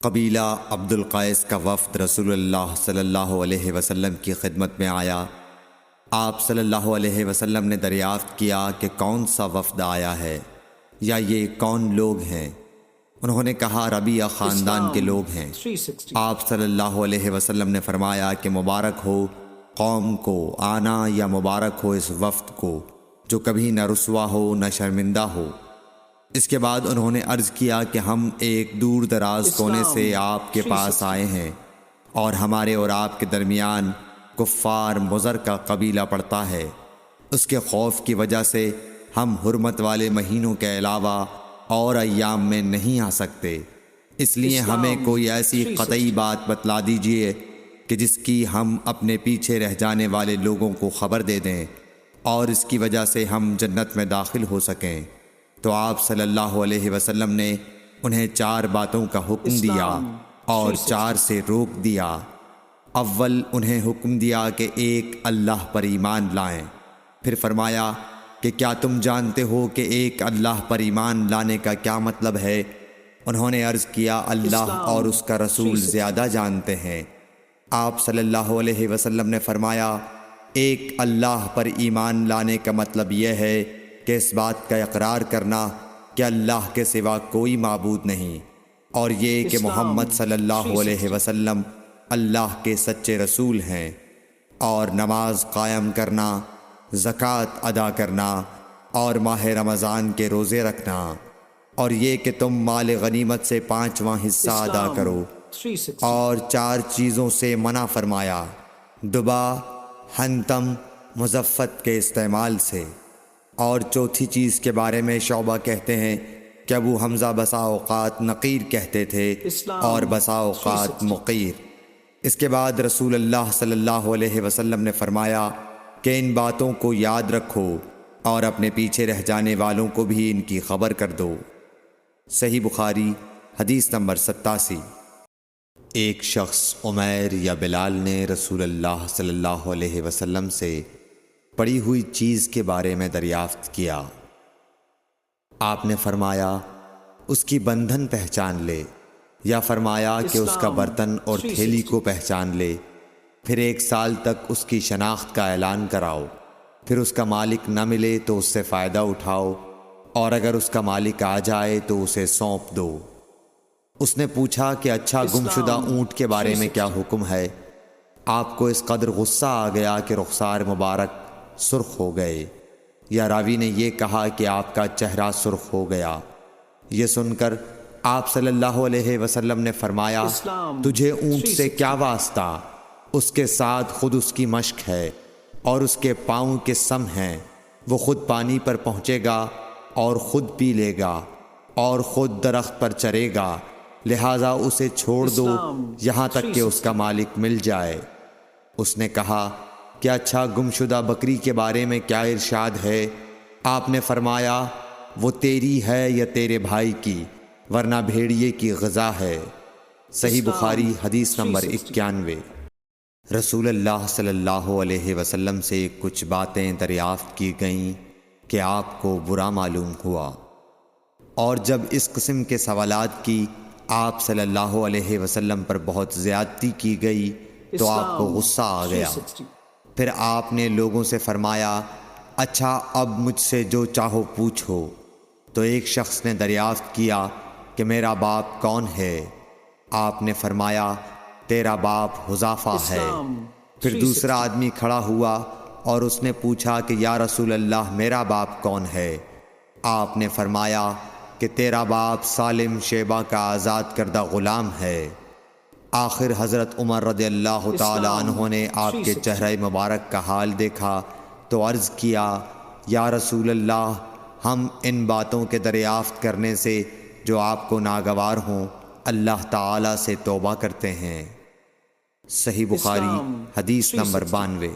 قبیلہ عبد القیس کا وفد رسول اللہ صلی اللہ علیہ وسلم کی خدمت میں آیا۔ آپ صلی اللہ علیہ وسلم نے دریافت کیا کہ کون سا وفد آیا ہے یا یہ کون لوگ ہیں؟ انہوں نے کہا ربیعہ خاندان کے لوگ ہیں۔ آپ صلی اللہ علیہ وسلم نے فرمایا کہ مبارک ہو قوم کو آنا، یا مبارک ہو اس وفد کو جو کبھی نہ رسوا ہو نہ شرمندہ ہو۔ اس کے بعد انہوں نے عرض کیا کہ ہم ایک دور دراز کونے سے آپ کے پاس آئے ہیں، اور ہمارے اور آپ کے درمیان کفار مضر کا قبیلہ پڑتا ہے۔ اس کے خوف کی وجہ سے ہم حرمت والے مہینوں کے علاوہ اور ایام میں نہیں آ سکتے، اس لیے ہمیں کوئی ایسی قطعی بات بتلا دیجئے کہ جس کی ہم اپنے پیچھے رہ جانے والے لوگوں کو خبر دے دیں، اور اس کی وجہ سے ہم جنت میں داخل ہو سکیں۔ تو آپ صلی اللہ علیہ وسلم نے انہیں 4 باتوں کا حکم دیا اور 4 سے روک دیا۔ اول انہیں حکم دیا کہ ایک اللہ پر ایمان لائیں، پھر فرمایا کہ کیا تم جانتے ہو کہ ایک اللہ پر ایمان لانے کا کیا مطلب ہے؟ انہوں نے عرض کیا اللہ اور اس کا رسول زیادہ جانتے ہیں۔ آپ صلی اللہ علیہ وسلم نے فرمایا ایک اللہ پر ایمان لانے کا مطلب یہ ہے کہ اس بات کا اقرار کرنا کہ اللہ کے سوا کوئی معبود نہیں، اور یہ کہ محمد صلی اللہ علیہ وسلم اللہ کے سچے رسول ہیں، اور نماز قائم کرنا، زکوٰۃ ادا کرنا، اور ماہ رمضان کے روزے رکھنا، اور یہ کہ تم مال غنیمت سے 5واں حصہ ادا کرو، اور 4 چیزوں سے منع فرمایا، دبا، حنتم، مزفت کے استعمال سے۔ اور چوتھی چیز کے بارے میں شعبہ کہتے ہیں کہ ابو حمزہ بسا اوقات نقیر کہتے تھے اور بسا اوقات مقیر۔ اس کے بعد رسول اللہ صلی اللہ علیہ وسلم نے فرمایا کہ ان باتوں کو یاد رکھو اور اپنے پیچھے رہ جانے والوں کو بھی ان کی خبر کر دو۔ صحیح بخاری حدیث نمبر 87۔ ایک شخص عمیر یا بلال نے رسول اللہ صلی اللہ علیہ وسلم سے پڑی ہوئی چیز کے بارے میں دریافت کیا۔ آپ نے فرمایا اس کی بندھن پہچان لے، یا فرمایا کہ اس کا برتن اور تھیلی کو پہچان لے، پھر 1 سال تک اس کی شناخت کا اعلان کراؤ، پھر اس کا مالک نہ ملے تو اس سے فائدہ اٹھاؤ، اور اگر اس کا مالک آ جائے تو اسے سونپ دو۔ اس نے پوچھا کہ اچھا گمشدہ اونٹ کے بارے میں کیا حکم ہے؟ آپ کو اس قدر غصہ آ گیا کہ رخسار مبارک سرخ ہو گئے، یا راوی نے یہ کہا کہ آپ کا چہرہ سرخ ہو گیا۔ یہ سن کر آپ صلی اللہ علیہ وسلم نے فرمایا تجھے اونٹ سے کیا واسطہ؟ اس کے ساتھ خود اس کی مشک ہے اور اس کے پاؤں کے سم ہیں، وہ خود پانی پر پہنچے گا اور خود پی لے گا اور خود درخت پر چرے گا، لہٰذا اسے چھوڑ دو یہاں تک کہ اس کا مالک مل جائے۔ اس نے کہا کہ اچھا گمشدہ بکری کے بارے میں کیا ارشاد ہے؟ آپ نے فرمایا وہ تیری ہے یا تیرے بھائی کی، ورنہ بھیڑیے کی غذا ہے۔ صحیح بخاری حدیث نمبر 91۔ رسول اللہ صلی اللہ علیہ وسلم سے کچھ باتیں دریافت کی گئیں کہ آپ کو برا معلوم ہوا، اور جب اس قسم کے سوالات کی آپ صلی اللہ علیہ وسلم پر بہت زیادتی کی گئی تو آپ کو غصہ آ گیا۔ پھر آپ نے لوگوں سے فرمایا اچھا اب مجھ سے جو چاہو پوچھو۔ تو ایک شخص نے دریافت کیا کہ میرا باپ کون ہے؟ آپ نے فرمایا تیرا باپ حذافہ ہے۔ پھر دوسرا آدمی کھڑا ہوا اور اس نے پوچھا کہ یا رسول اللہ میرا باپ کون ہے؟ آپ نے فرمایا کہ تیرا باپ سالم شیبہ کا آزاد کردہ غلام ہے۔ آخر حضرت عمر رضی اللہ تعالی عنہ نے آپ کے چہرہ مبارک کا حال دیکھا تو عرض کیا یا رسول اللہ ہم ان باتوں کے دریافت کرنے سے جو آپ کو ناگوار ہوں اللہ تعالی سے توبہ کرتے ہیں۔ صحیح بخاری حدیث نمبر 92۔